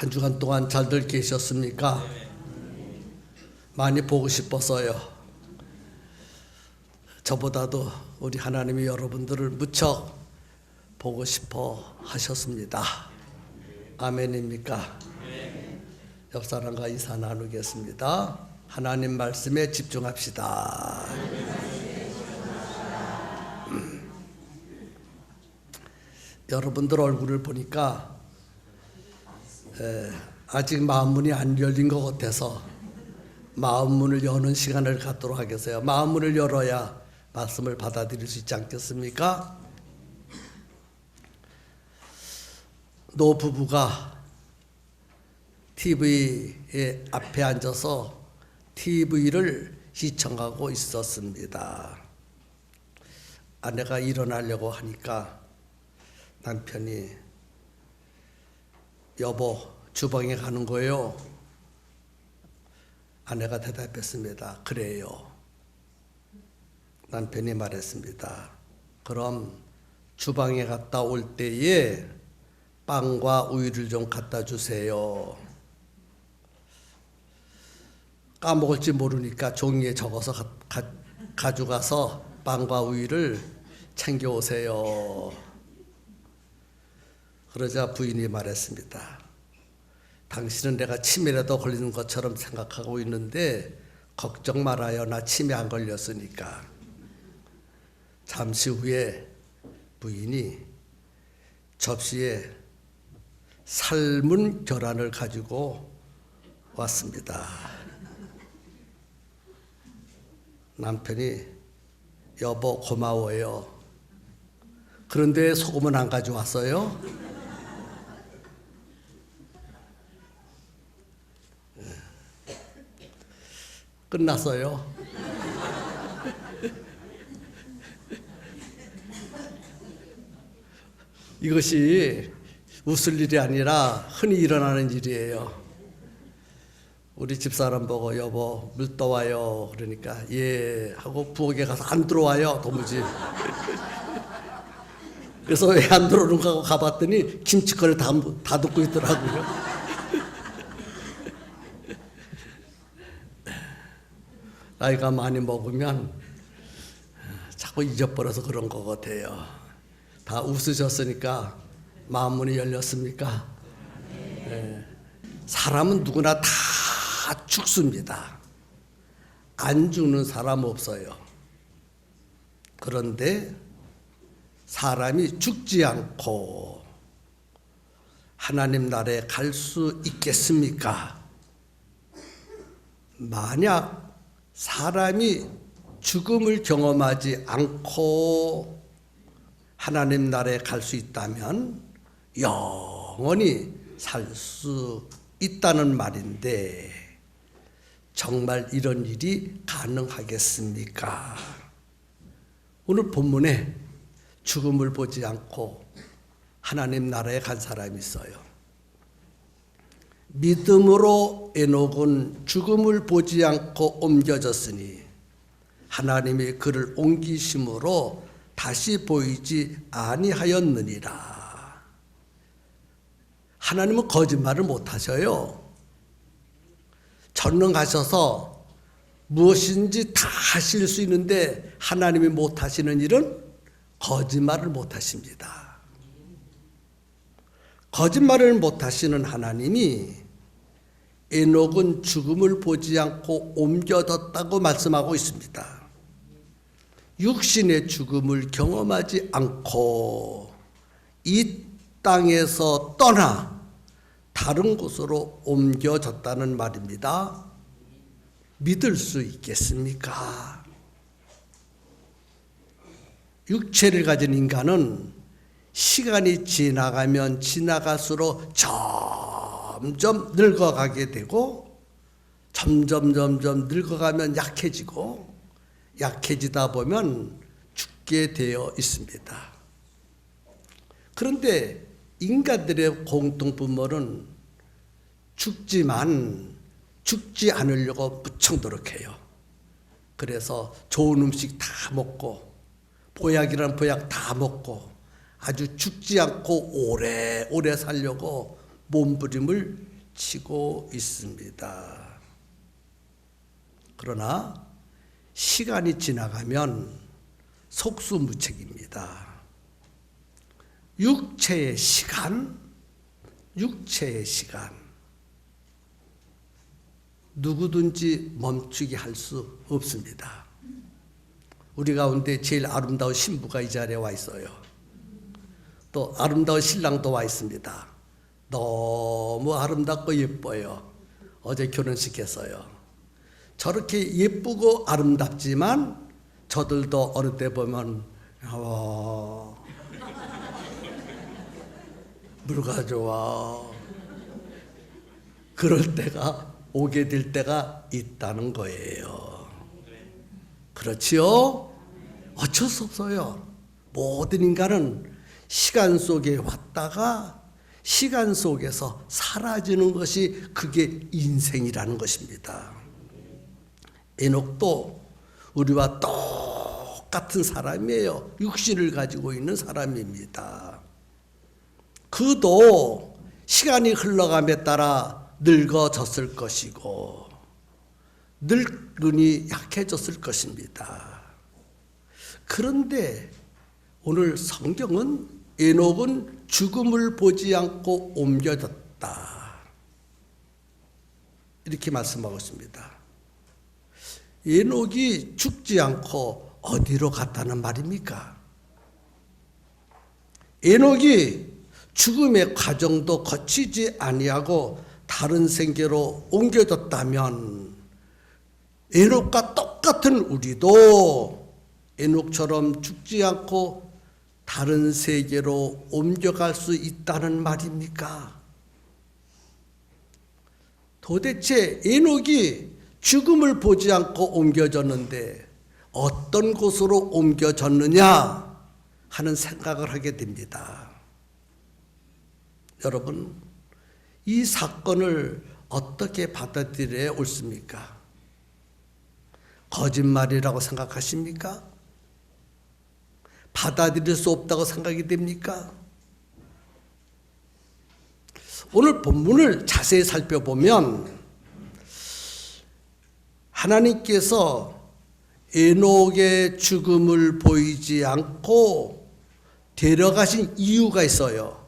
한 주간 동안 잘들 계셨습니까? 많이 보고 싶어서요. 저보다도 우리 하나님이 여러분들을 무척 보고 싶어 하셨습니다. 아멘입니까? 옆 사람과 인사 나누겠습니다. 하나님 말씀에 집중합시다. 여러분들 얼굴을 보니까 아직 마음문이 안 열린 것 같아서 마음문을 여는 시간을 갖도록 하겠어요. 마음문을 열어야 말씀을 받아들일 수 있지 않겠습니까? 노부부가 TV의 앞에 앉아서 TV를 시청하고 있었습니다. 아내가 일어나려고 하니까 남편이 여보 주방에 가는 거예요? 아내가 대답했습니다. 그래요. 남편이 말했습니다. 그럼 주방에 갔다 올 때에 빵과 우유를 좀 갖다 주세요. 까먹을지 모르니까 종이에 적어서 가져가서 빵과 우유를 챙겨오세요. 그러자 부인이 말했습니다. 당신은 내가 치매라도 걸리는 것처럼 생각하고 있는데 걱정 말아요. 나 치매 안 걸렸으니까. 잠시 후에 부인이 접시에 삶은 계란을 가지고 왔습니다. 남편이 여보 고마워요. 그런데 소금은 안 가져왔어요? 끝났어요. 이것이 웃을 일이 아니라 흔히 일어나는 일이에요. 우리 집사람 보고 여보 물 떠와요. 그러니까 예 하고 부엌에 가서 안 들어와요. 도무지. 그래서 왜 안 들어오는가 하고 가봤더니 김치커를 다 듣고 있더라고요. 나이가 많이 먹으면 자꾸 잊어버려서 그런 것 같아요. 다 웃으셨으니까 마음문이 열렸습니까? 네. 사람은 누구나 다 죽습니다. 안 죽는 사람 없어요. 그런데 사람이 죽지 않고 하나님 나라에 갈 수 있겠습니까? 만약 사람이 죽음을 경험하지 않고 하나님 나라에 갈 수 있다면 영원히 살 수 있다는 말인데 정말 이런 일이 가능하겠습니까? 오늘 본문에 죽음을 보지 않고 하나님 나라에 간 사람이 있어요. 믿음으로 에녹은 죽음을 보지 않고 옮겨졌으니 하나님이 그를 옮기심으로 다시 보이지 아니하였느니라. 하나님은 거짓말을 못하셔요. 전능하셔서 무엇인지 다 하실 수 있는데 하나님이 못하시는 일은 거짓말을 못하십니다. 거짓말을 못하시는 하나님이 에녹은 죽음을 보지 않고 옮겨졌다고 말씀하고 있습니다. 육신의 죽음을 경험하지 않고 이 땅에서 떠나 다른 곳으로 옮겨졌다는 말입니다. 믿을 수 있겠습니까? 육체를 가진 인간은 시간이 지나가면 지나갈수록 점점 늙어가게 되고 점점 늙어가면 약해지고 약해지다 보면 죽게 되어 있습니다. 그런데 인간들의 공통분모는 죽지만 죽지 않으려고 무척 노력해요. 그래서 좋은 음식 다 먹고 보약이라는 보약 다 먹고 아주 죽지 않고 오래오래 살려고 몸부림을 치고 있습니다. 그러나 시간이 지나가면 속수무책입니다. 육체의 시간 누구든지 멈추게 할 수 없습니다. 우리 가운데 제일 아름다운 신부가 이 자리에 와 있어요. 또 아름다운 신랑도 와 있습니다. 너무 아름답고 예뻐요. 어제 결혼식했어요. 저렇게 예쁘고 아름답지만 저들도 어느 때 보면 물 가져와. 그럴 때가 오게 될 때가 있다는 거예요. 그렇지요? 어쩔 수 없어요. 모든 인간은 시간 속에 왔다가 시간 속에서 사라지는 것이 그게 인생이라는 것입니다. 에녹도 우리와 똑같은 사람이에요. 육신을 가지고 있는 사람입니다. 그도 시간이 흘러감에 따라 늙어졌을 것이고 늙은이 약해졌을 것입니다. 그런데 오늘 성경은 에녹은 죽음을 보지 않고 옮겨졌다 이렇게 말씀하고 있습니다. 에녹이 죽지 않고 어디로 갔다는 말입니까? 에녹이 죽음의 과정도 거치지 아니하고 다른 생계로 옮겨졌다면 에녹과 똑같은 우리도 에녹처럼 죽지 않고 다른 세계로 옮겨갈 수 있다는 말입니까? 도대체 에녹이 죽음을 보지 않고 옮겨졌는데 어떤 곳으로 옮겨졌느냐 하는 생각을 하게 됩니다. 여러분, 이 사건을 어떻게 받아들여야 옳습니까? 거짓말이라고 생각하십니까? 받아들일 수 없다고 생각이 됩니까? 오늘 본문을 자세히 살펴보면 하나님께서 에녹의 죽음을 보이지 않고 데려가신 이유가 있어요.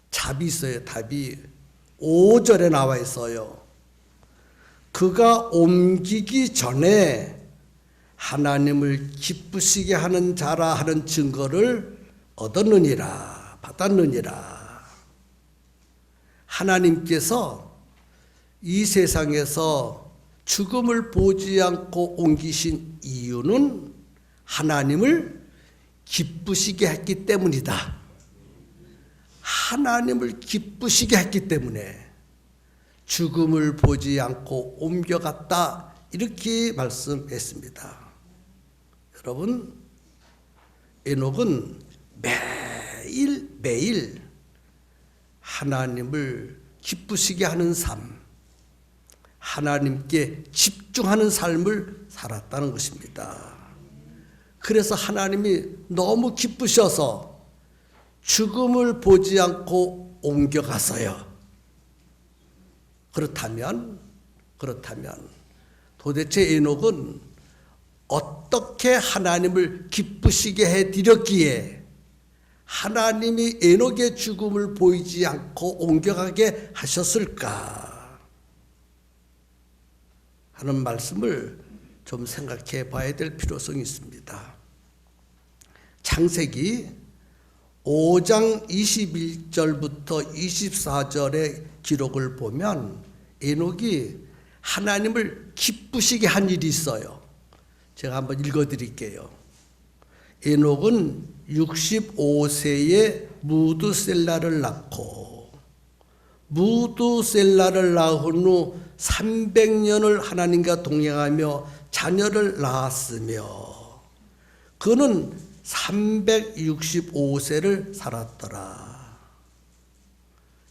답이 있어요. 답이 5절에 나와 있어요. 그가 옮기기 전에 하나님을 기쁘시게 하는 자라 하는 증거를 얻었느니라, 받았느니라. 하나님께서 이 세상에서 죽음을 보지 않고 옮기신 이유는 하나님을 기쁘시게 했기 때문이다. 하나님을 기쁘시게 했기 때문에 죽음을 보지 않고 옮겨갔다 이렇게 말씀했습니다. 여러분, 에녹은 매일 하나님을 기쁘시게 하는 삶, 하나님께 집중하는 삶을 살았다는 것입니다. 그래서 하나님이 너무 기쁘셔서 죽음을 보지 않고 옮겨갔어요. 그렇다면 도대체 에녹은 어떻게 하나님을 기쁘시게 해드렸기에 하나님이 에녹의 죽음을 보이지 않고 옮겨가게 하셨을까 하는 말씀을 좀 생각해 봐야 될 필요성이 있습니다. 창세기 5장 21절부터 24절의 기록을 보면 에녹이 하나님을 기쁘시게 한 일이 있어요. 제가 한번 읽어드릴게요. 에녹은 65세에 무드셀라를 낳고 무드셀라를 낳은 후 300년을 하나님과 동행하며 자녀를 낳았으며 그는 365세를 살았더라.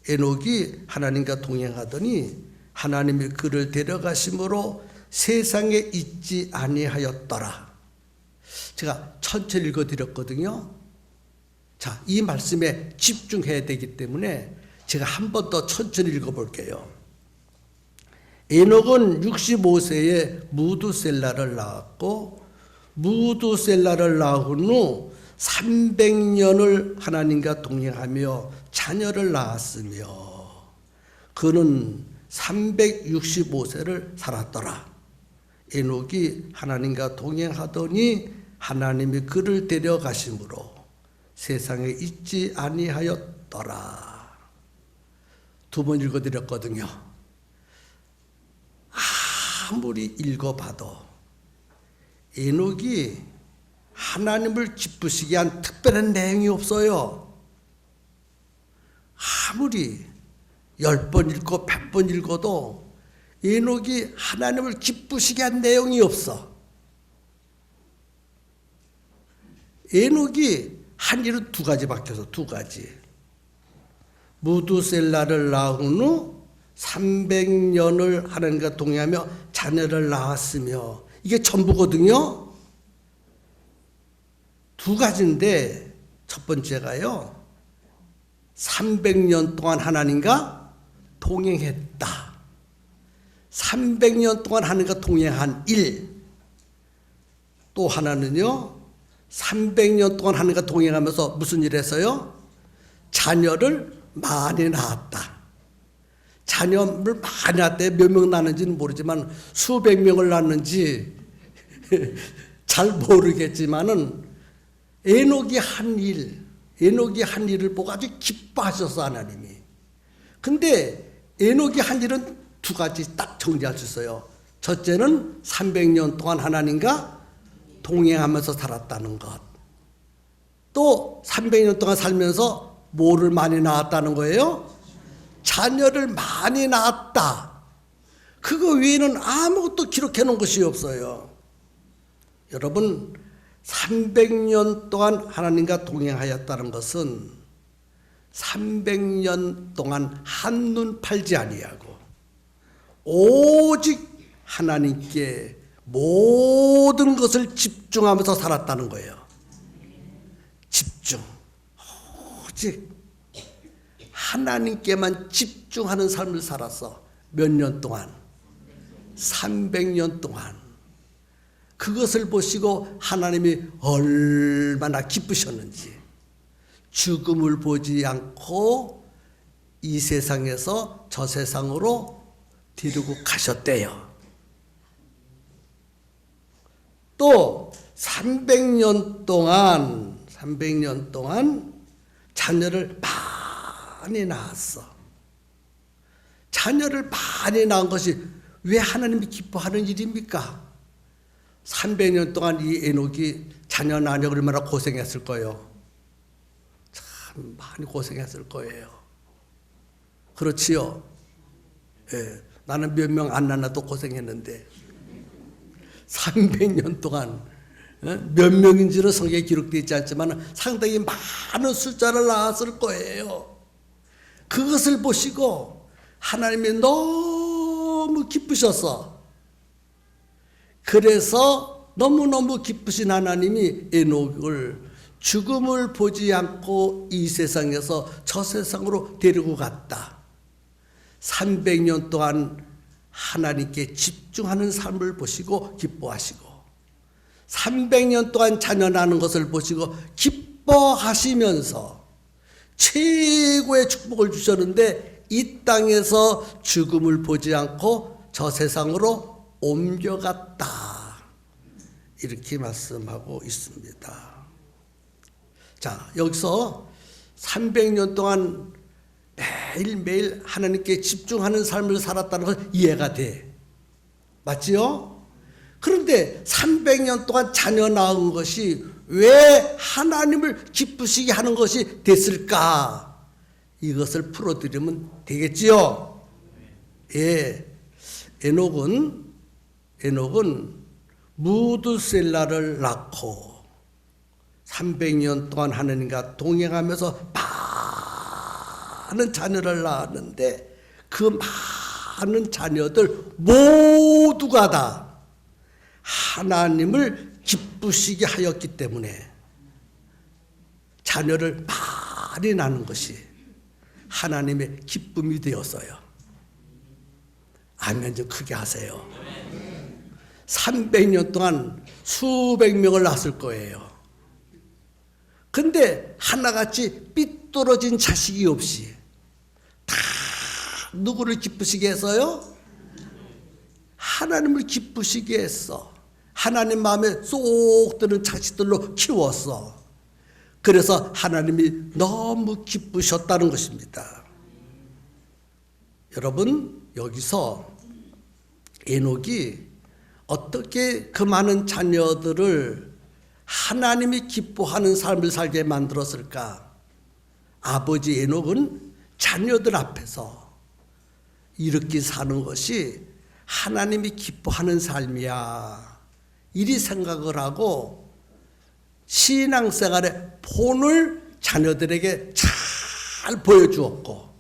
에녹이 하나님과 동행하더니 하나님이 그를 데려가심으로 세상에 있지 아니하였더라. 제가 천천히 읽어드렸거든요. 자, 이 말씀에 집중해야 되기 때문에 제가 한 번 더 천천히 읽어볼게요. 에녹은 65세에 무두셀라를 낳았고 무두셀라를 낳은 후 300년을 하나님과 동행하며 자녀를 낳았으며 그는 365세를 살았더라. 에녹이 하나님과 동행하더니 하나님이 그를 데려가심으로 세상에 있지 아니하였더라. 두 번 읽어드렸거든요. 아무리 읽어봐도 에녹이 하나님을 기쁘시게 한 특별한 내용이 없어요. 아무리 10번 읽고 100번 읽어도 에녹이 하나님을 기쁘시게 한 내용이 없어. 에녹이 한 일은 두 가지밖에 없어. 두 가지. 무두셀라를 낳은 후 300년을 하나님과 동행하며 자녀를 낳았으며 이게 전부거든요. 두 가지인데 첫 번째가요. 300년 동안 하나님과 동행했다. 300년 동안 하나님과 동행한 일. 또 하나는요. 300년 동안 하나님과 동행하면서 무슨 일 했어요? 자녀를 많이 낳았다. 자녀를 많이 낳았대. 몇 명 낳는지는 모르지만 수백 명을 낳는지 잘 모르겠지만은 에녹이 한 일을 보고 아주 기뻐하셨어 하나님이. 근데 에녹이 한 일은 두 가지 딱 정리할 수 있어요. 첫째는 300년 동안 하나님과 동행하면서 살았다는 것. 또 300년 동안 살면서 뭐를 많이 낳았다는 거예요? 자녀를 많이 낳았다. 그거 외에는 아무것도 기록해 놓은 것이 없어요. 여러분 300년 동안 하나님과 동행하였다는 것은 300년 동안 한눈 팔지 아니하고 오직 하나님께 모든 것을 집중하면서 살았다는 거예요. 집중. 오직 하나님께만 집중하는 삶을 살았어. 몇 년 동안? 300년 동안. 그것을 보시고 하나님이 얼마나 기쁘셨는지 죽음을 보지 않고 이 세상에서 저 세상으로 데리고 가셨대요. 또 300년 동안 자녀를 많이 낳았어. 자녀를 많이 낳은 것이 왜 하나님이 기뻐하는 일입니까? 300년 동안 이 에녹이 자녀 낳으려고 얼마나 고생했을 거예요. 참 많이 고생했을 거예요. 그렇지요? 예, 나는 몇 명 안 낳아도 고생했는데 300년 동안 몇 명인지는 성경에 기록되어 있지 않지만 상당히 많은 숫자를 낳았을 거예요. 그것을 보시고 하나님이 너무 기쁘셨어. 그래서 너무너무 기쁘신 하나님이 에녹을 죽음을 보지 않고 이 세상에서 저 세상으로 데리고 갔다. 300년 동안 하나님께 집중하는 삶을 보시고 기뻐하시고 300년 동안 자녀 낳는 것을 보시고 기뻐하시면서 최고의 축복을 주셨는데 이 땅에서 죽음을 보지 않고 저 세상으로 옮겨갔다. 이렇게 말씀하고 있습니다. 자, 여기서 300년 동안 매일매일 하나님께 집중하는 삶을 살았다는 건 이해가 돼. 맞지요? 그런데 300년 동안 자녀 낳은 것이 왜 하나님을 기쁘시게 하는 것이 됐을까? 이것을 풀어드리면 되겠지요? 예. 에녹은 무두셀라를 낳고 300년 동안 하나님과 동행하면서 많은 자녀를 낳았는데 그 많은 자녀들 모두가 다 하나님을 기쁘시게 하였기 때문에 자녀를 많이 낳는 것이 하나님의 기쁨이 되었어요. 아멘 좀 크게 하세요. 300년 동안 수백 명을 낳았을 거예요. 근데 하나같이 삐뚤어진 자식이 없이 다 누구를 기쁘시게 했어요? 하나님을 기쁘시게 했어. 하나님 마음에 쏙 드는 자식들로 키웠어. 그래서 하나님이 너무 기쁘셨다는 것입니다. 여러분, 여기서 에녹이 어떻게 그 많은 자녀들을 하나님이 기뻐하는 삶을 살게 만들었을까? 아버지 에녹은 자녀들 앞에서 이렇게 사는 것이 하나님이 기뻐하는 삶이야, 이리 생각을 하고 신앙생활의 본을 자녀들에게 잘 보여주었고,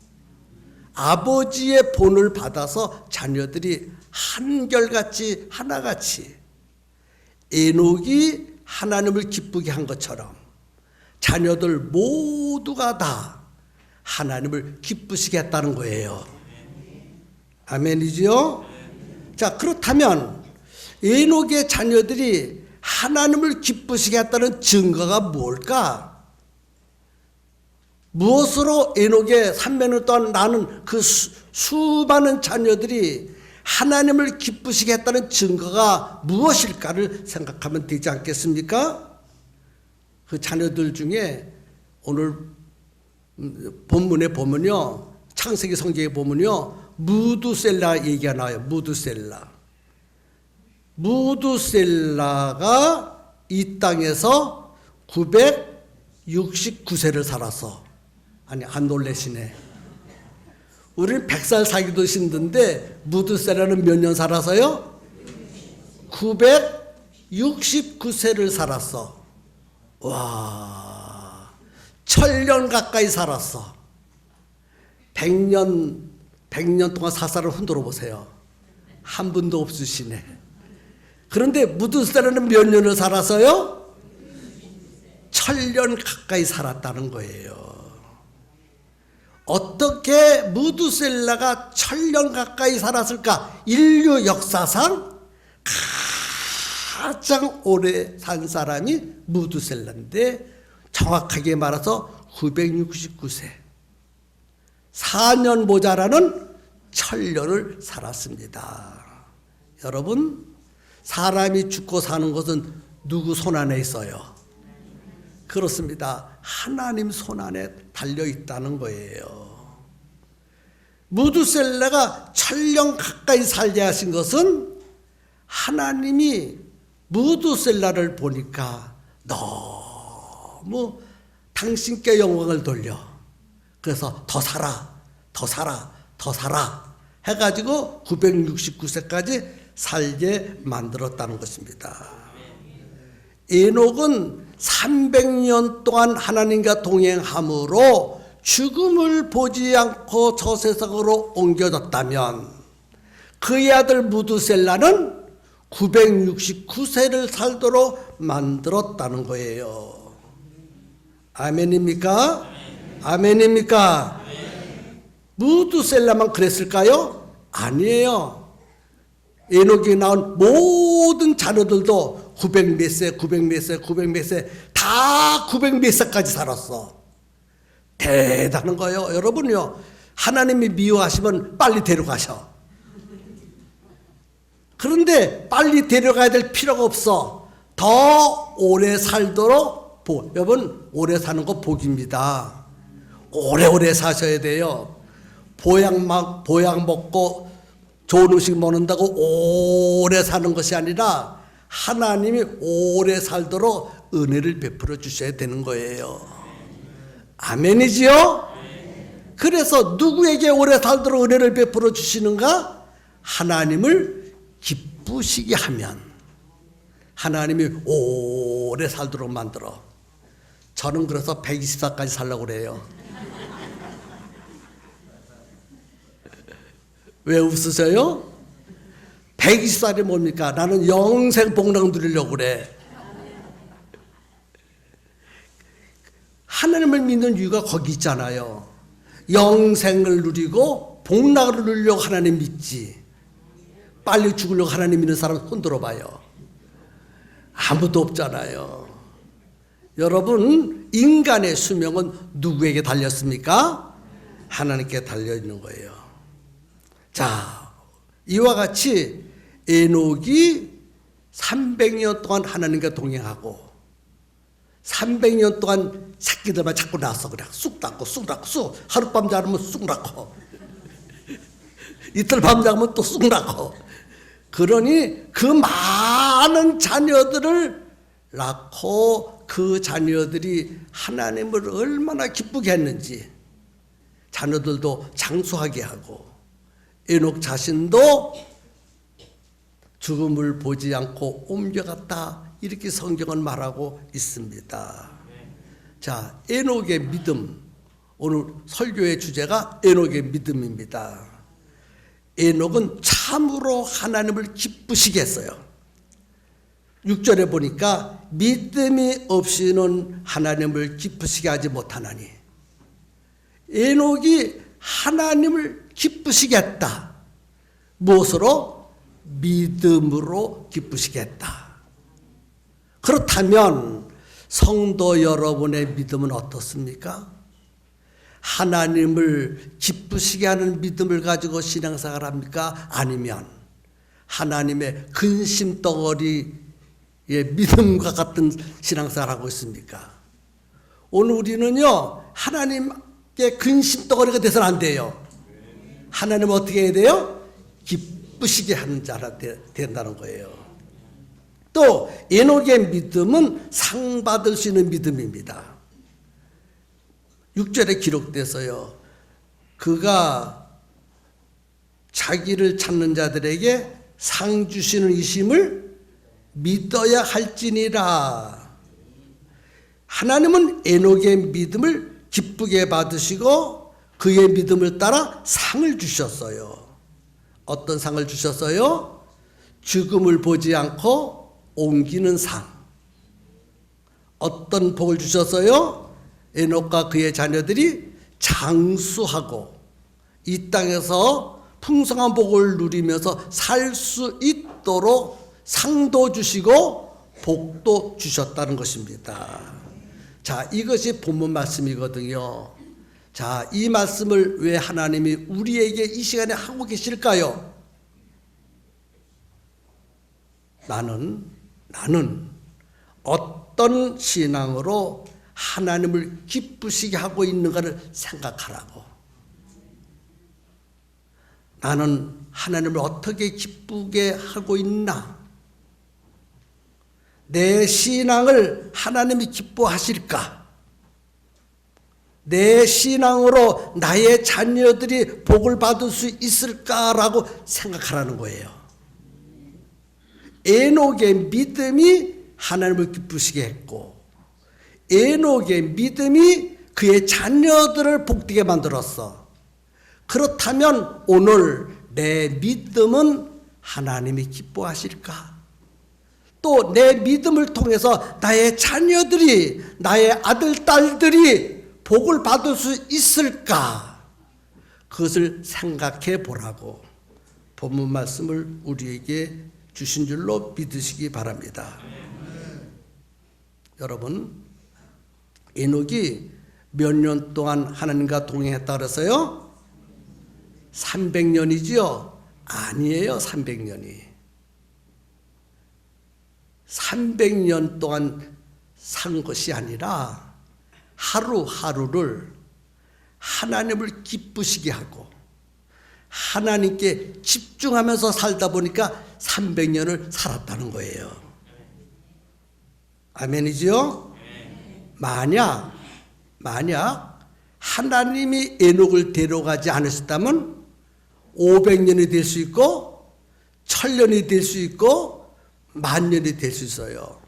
아버지의 본을 받아서 자녀들이 한결같이 하나같이 에녹이 하나님을 기쁘게 한 것처럼 자녀들 모두가 다 하나님을 기쁘시게 했다는 거예요. 아멘이죠? 자, 그렇다면 에녹의 자녀들이 하나님을 기쁘시게 했다는 증거가 뭘까? 무엇으로 에녹의 300년 동안 나는 그 수많은 자녀들이 하나님을 기쁘시게 했다는 증거가 무엇일까를 생각하면 되지 않겠습니까? 그 자녀들 중에 오늘 본문에 보면요, 창세기 성경에 보면요, 무두셀라 얘기가 나와요. 무두셀라가 이 땅에서 969세를 살았어. 아니, 안 놀래시네. 우리는 100살 살기도 힘든데 무두셀라는 몇 년 살아서요? 969세를 살았어. 와, 1000년 가까이 살았어. 100년 동안 사사를 흔들어 보세요. 한 분도 없으시네. 그런데 무두셀라는 몇 년을 살았어요? 1000년 가까이 살았다는 거예요. 어떻게 무두셀라가 1000년 가까이 살았을까? 인류 역사상 가장 오래 산 사람이 무두셀라인데 정확하게 말해서 969세. 4년 모자라는 1000년을 살았습니다. 여러분, 사람이 죽고 사는 것은 누구 손 안에 있어요? 그렇습니다. 하나님 손 안에 달려있다는 거예요. 무두셀라가 1000년 가까이 살게 하신 것은 하나님이 무두셀라를 보니까 너무 당신께 영광을 돌려, 그래서 더 살아 해가지고 969세까지 살게 만들었다는 것입니다. 에녹은 300년 동안 하나님과 동행함으로 죽음을 보지 않고 저 세상으로 옮겨졌다면 그의 아들 무두셀라는 969세를 살도록 만들었다는 거예요. 아멘입니까? 아멘입니까? 무두셀라만 그랬을까요? 아니에요. 에녹이 낳은 모든 자녀들도 900몇 세 다 900몇 세까지 살았어. 대단한 거예요. 여러분요, 하나님이 미워하시면 빨리 데려가셔. 그런데 빨리 데려가야 될 필요가 없어. 더 오래 살도록 여러분, 오래 사는 거 복입니다. 오래오래 사셔야 돼요. 보약 먹고 좋은 음식 먹는다고 오래 사는 것이 아니라 하나님이 오래 살도록 은혜를 베풀어 주셔야 되는 거예요. 아멘이지요? 그래서 누구에게 오래 살도록 은혜를 베풀어 주시는가? 하나님을 기쁘시게 하면 하나님이 오래 살도록 만들어. 저는 그래서 124까지 살려고 그래요. 왜 웃으세요? 120살이 뭡니까? 나는 영생 복락 누리려고 그래. 하나님을 믿는 이유가 거기 있잖아요. 영생을 누리고 복락을 누리려고 하나님 믿지. 빨리 죽으려고 하나님 믿는 사람 손 들어봐요. 아무도 없잖아요. 여러분, 인간의 수명은 누구에게 달렸습니까? 하나님께 달려있는 거예요. 자, 이와 같이 에녹이 300년 동안 하나님과 동행하고 300년 동안 새끼들만 자꾸 낳았어. 그냥 쑥 낳고 쑥 낳고 쑥. 하룻밤 자면 쑥 낳고 이틀 밤 자면 또 쑥 낳고. 그러니 그 많은 자녀들을 낳고 그 자녀들이 하나님을 얼마나 기쁘게 했는지 자녀들도 장수하게 하고 에녹 자신도 죽음을 보지 않고 옮겨갔다. 이렇게 성경은 말하고 있습니다. 자, 에녹의 믿음. 오늘 설교의 주제가 에녹의 믿음입니다. 에녹은 참으로 하나님을 기쁘시게 했어요. 6절에 보니까 믿음이 없이는 하나님을 기쁘시게 하지 못하나니. 에녹이 하나님을 기쁘시게 했다. 무엇으로? 믿음으로 기쁘시게 했다. 그렇다면 성도 여러분의 믿음은 어떻습니까? 하나님을 기쁘시게 하는 믿음을 가지고 신앙생활을 합니까? 아니면 하나님의 근심덩어리의 믿음과 같은 신앙생활을 하고 있습니까? 오늘 우리는요, 하나님께 근심덩어리가 돼서는 안 돼요. 하나님은 어떻게 해야 돼요? 기쁘시게 하는 자라 된다는 거예요. 또 에녹의 믿음은 상 받을 수 있는 믿음입니다. 6절에 기록돼서요, 그가 자기를 찾는 자들에게 상 주시는 이심을 믿어야 할지니라. 하나님은 에녹의 믿음을 기쁘게 받으시고 그의 믿음을 따라 상을 주셨어요. 어떤 상을 주셨어요? 죽음을 보지 않고 옮기는 상. 어떤 복을 주셨어요? 에녹과 그의 자녀들이 장수하고 이 땅에서 풍성한 복을 누리면서 살 수 있도록 상도 주시고 복도 주셨다는 것입니다. 자, 이것이 본문 말씀이거든요. 자, 이 말씀을 왜 하나님이 우리에게 이 시간에 하고 계실까요? 나는 어떤 신앙으로 하나님을 기쁘시게 하고 있는가를 생각하라고. 나는 하나님을 어떻게 기쁘게 하고 있나? 내 신앙을 하나님이 기뻐하실까? 내 신앙으로 나의 자녀들이 복을 받을 수 있을까라고 생각하라는 거예요. 에녹의 믿음이 하나님을 기쁘시게 했고 에녹의 믿음이 그의 자녀들을 복되게 만들었어. 그렇다면 오늘 내 믿음은 하나님이 기뻐하실까? 또 내 믿음을 통해서 나의 자녀들이, 나의 아들, 딸들이 복을 받을 수 있을까? 그것을 생각해 보라고 본문 말씀을 우리에게 주신 줄로 믿으시기 바랍니다. 여러분, 에녹이 몇 년 동안 하나님과 동행했다 그래서요? 300년이지요? 아니에요. 300년이. 300년 동안 산 것이 아니라 하루하루를 하나님을 기쁘시게 하고 하나님께 집중하면서 살다 보니까 300년을 살았다는 거예요. 아멘이지요? 만약 하나님이 에녹을 데려가지 않으셨다면 500년이 될 수 있고 1000년이 될 수 있고 10,000년이 될 수 있어요.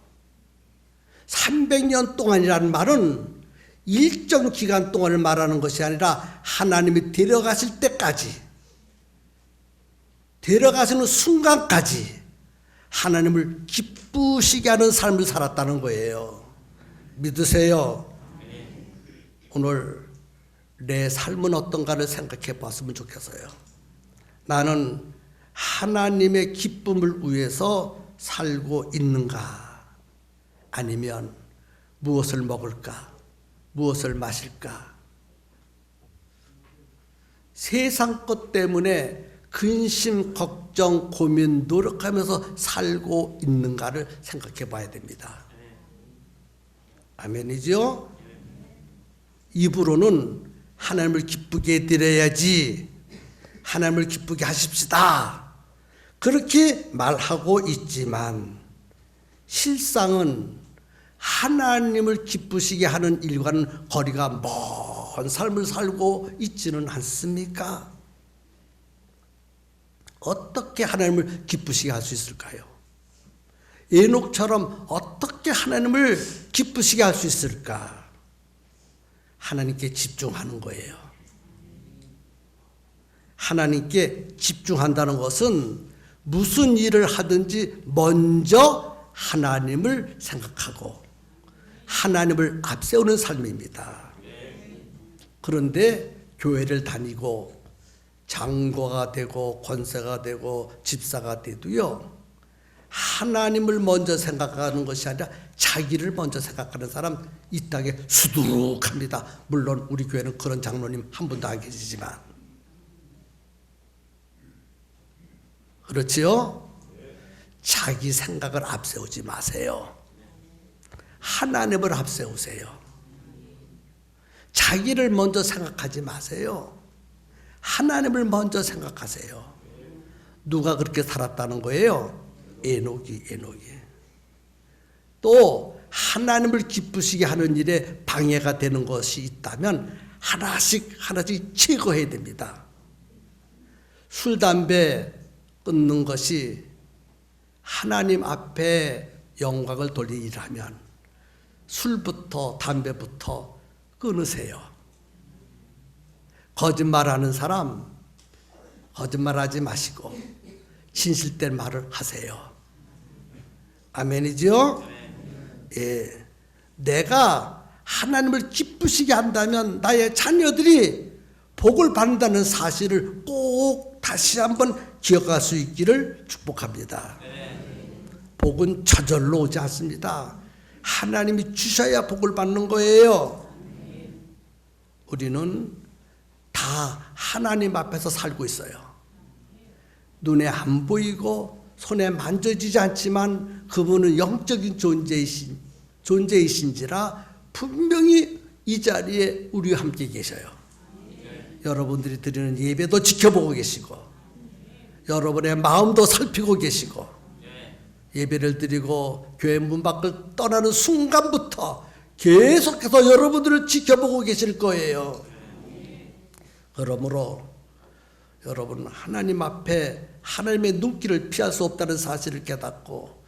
300년 동안이라는 말은 일정 기간 동안을 말하는 것이 아니라 하나님이 데려가실 때까지, 데려가시는 순간까지 하나님을 기쁘시게 하는 삶을 살았다는 거예요. 믿으세요? 오늘 내 삶은 어떤가를 생각해 봤으면 좋겠어요. 나는 하나님의 기쁨을 위해서 살고 있는가? 아니면 무엇을 먹을까? 무엇을 마실까? 세상 것 때문에 근심, 걱정, 고민, 노력하면서 살고 있는가를 생각해 봐야 됩니다. 아멘이죠? 입으로는 하나님을 기쁘게 드려야지, 하나님을 기쁘게 하십시다, 그렇게 말하고 있지만 실상은 하나님을 기쁘시게 하는 일과는 거리가 먼 삶을 살고 있지는 않습니까? 어떻게 하나님을 기쁘시게 할 수 있을까요? 에녹처럼 어떻게 하나님을 기쁘시게 할 수 있을까? 하나님께 집중하는 거예요. 하나님께 집중한다는 것은 무슨 일을 하든지 먼저 하나님을 생각하고 하나님을 앞세우는 삶입니다. 그런데 교회를 다니고 장로가 되고 권사가 되고 집사가 돼도요, 하나님을 먼저 생각하는 것이 아니라 자기를 먼저 생각하는 사람 이 땅에 수두룩합니다. 물론 우리 교회는 그런 장로님 한 분도 안 계시지만. 그렇지요? 자기 생각을 앞세우지 마세요. 하나님을 앞세우세요. 자기를 먼저 생각하지 마세요. 하나님을 먼저 생각하세요. 누가 그렇게 살았다는 거예요? 에녹이. 또 하나님을 기쁘시게 하는 일에 방해가 되는 것이 있다면 하나씩 제거해야 됩니다. 술, 담배 끊는 것이 하나님 앞에 영광을 돌릴 일하면 술부터 담배부터 끊으세요. 거짓말하는 사람 거짓말하지 마시고 진실된 말을 하세요. 아멘이죠? 예, 내가 하나님을 기쁘시게 한다면 나의 자녀들이 복을 받는다는 사실을 꼭 다시 한번 기억할 수 있기를 축복합니다. 복은 저절로 오지 않습니다. 하나님이 주셔야 복을 받는 거예요. 우리는 다 하나님 앞에서 살고 있어요. 눈에 안 보이고 손에 만져지지 않지만 그분은 영적인 존재이신지라 분명히 이 자리에 우리와 함께 계셔요. 여러분들이 드리는 예배도 지켜보고 계시고 여러분의 마음도 살피고 계시고 예배를 드리고 교회 문 밖을 떠나는 순간부터 계속해서 여러분들을 지켜보고 계실 거예요. 그러므로 여러분 하나님 앞에 하나님의 눈길을 피할 수 없다는 사실을 깨닫고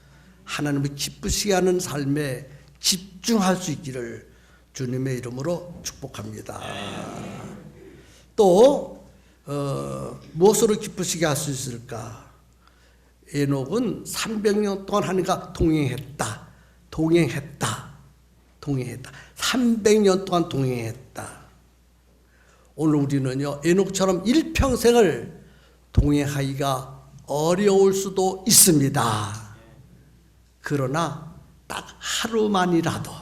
하나님을 기쁘시게 하는 삶에 집중할 수 있기를 주님의 이름으로 축복합니다. 또 무엇으로 기쁘시게 할 수 있을까? 에녹은 300년 동안 하나님과 동행했다. 300년 동안 동행했다. 오늘 우리는요, 에녹처럼 일평생을 동행하기가 어려울 수도 있습니다. 그러나 딱 하루만이라도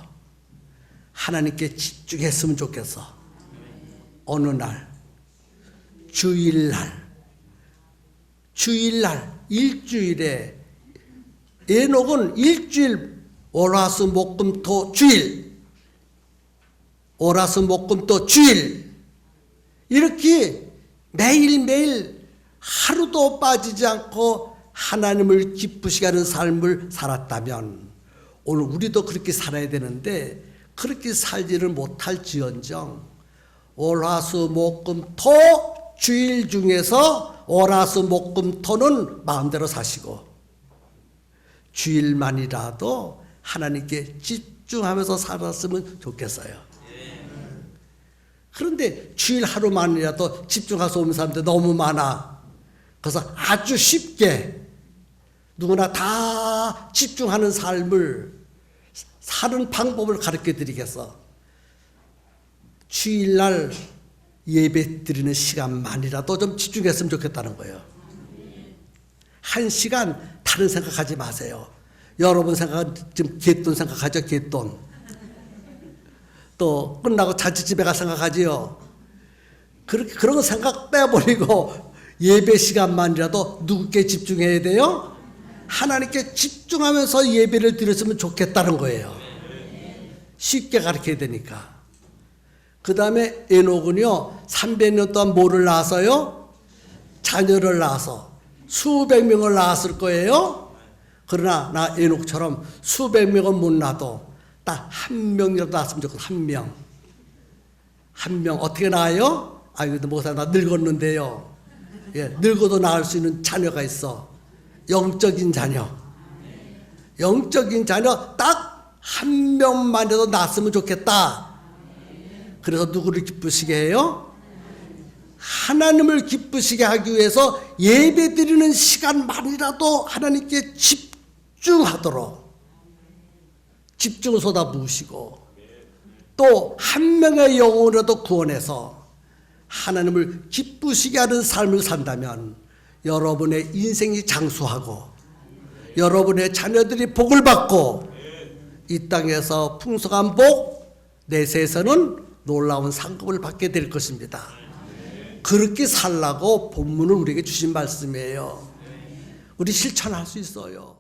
하나님께 집중했으면 좋겠어. 어느 날, 주일날, 일주일에 에녹은 일주일 월화수목금토 주일 이렇게 매일매일 하루도 빠지지 않고 하나님을 기쁘시게 하는 삶을 살았다면 오늘 우리도 그렇게 살아야 되는데 그렇게 살지를 못할지언정 월화수목금토 주일 중에서 월화수목금토는 마음대로 사시고 주일만이라도 하나님께 집중하면서 살았으면 좋겠어요. 그런데 주일 하루만이라도 집중해서 오는 사람들 너무 많아. 그래서 아주 쉽게 누구나 다 집중하는 삶을 사는 방법을 가르쳐 드리겠어. 주일날 예배 드리는 시간만이라도 좀 집중했으면 좋겠다는 거예요. 1시간 다른 생각하지 마세요. 여러분 생각은 지금 갯돈 생각하죠, 갯돈. 또 끝나고 자취집에 갈 생각하지요. 그런 거 생각 빼버리고 예배 시간만이라도 누구께 집중해야 돼요? 하나님께 집중하면서 예배를 드렸으면 좋겠다는 거예요. 쉽게 가르쳐야 되니까. 그 다음에 에녹은요 300년 동안 뭐를 낳아서요? 자녀를 낳아서 수백 명을 낳았을 거예요. 그러나 나 에녹처럼 수백 명은 못 낳아도 딱 한 명이라도 낳았으면 좋겠어. 한 명 어떻게 낳아요? 아이고 목사 나 늙었는데요. 예, 늙어도 낳을 수 있는 자녀가 있어. 영적인 자녀. 영적인 자녀 딱 한 명만이라도 낳았으면 좋겠다. 그래서 누구를 기쁘시게 해요? 하나님을 기쁘시게 하기 위해서 예배 드리는 시간만이라도 하나님께 집중하도록 집중을 쏟아부으시고 또 한 명의 영혼이라도 구원해서 하나님을 기쁘시게 하는 삶을 산다면 여러분의 인생이 장수하고 여러분의 자녀들이 복을 받고 이 땅에서 풍성한 복, 내세에서는 놀라운 상급을 받게 될 것입니다. 그렇게 살라고 본문을 우리에게 주신 말씀이에요. 우리 실천할 수 있어요.